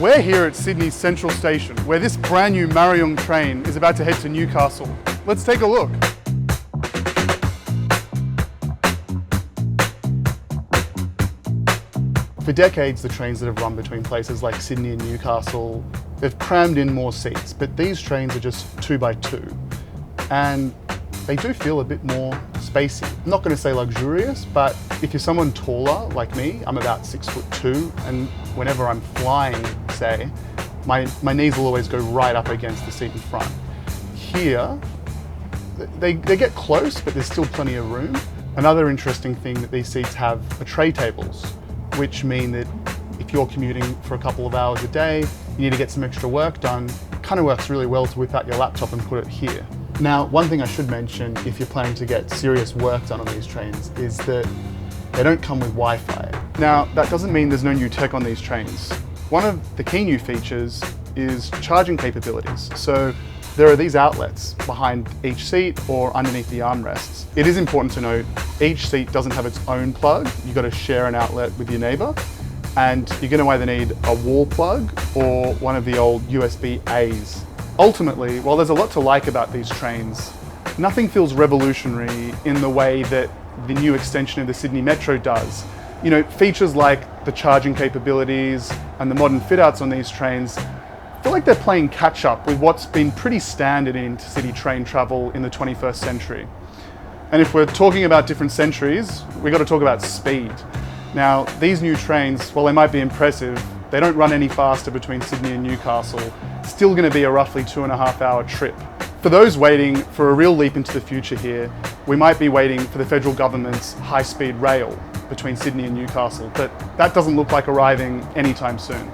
We're here at Sydney's Central Station, where this brand new Mariyung train is about to head to Newcastle. Let's take a look. For decades, the trains that have run between places like Sydney and Newcastle, they've crammed in more seats, but these trains are just 2x2. And they do feel a bit more spacey. I'm not going to say luxurious, but if you're someone taller like me, I'm about 6'2", and whenever I'm flying, say, my knees will always go right up against the seat in front. Here, they get close, but there's still plenty of room. Another interesting thing that these seats have are tray tables, which mean that if you're commuting for a couple of hours a day, you need to get some extra work done, it kind of works really well to whip out your laptop and put it here. Now, one thing I should mention if you're planning to get serious work done on these trains is that they don't come with Wi-Fi. Now, that doesn't mean there's no new tech on these trains. One of the key new features is charging capabilities. So there are these outlets behind each seat or underneath the armrests. It is important to note, each seat doesn't have its own plug. You've got to share an outlet with your neighbour, and you're going to either need a wall plug or one of the old USB-A's. Ultimately, while there's a lot to like about these trains, nothing feels revolutionary in the way that the new extension of the Sydney Metro does. You know, features like the charging capabilities and the modern fit-outs on these trains feel like they're playing catch-up with what's been pretty standard in intercity train travel in the 21st century. And if we're talking about different centuries, we've got to talk about speed. Now, these new trains, while they might be impressive, they don't run any faster between Sydney and Newcastle. Still going to be a roughly 2.5-hour trip. For those waiting for a real leap into the future here, we might be waiting for the federal government's high-speed rail between Sydney and Newcastle, but that doesn't look like arriving anytime soon.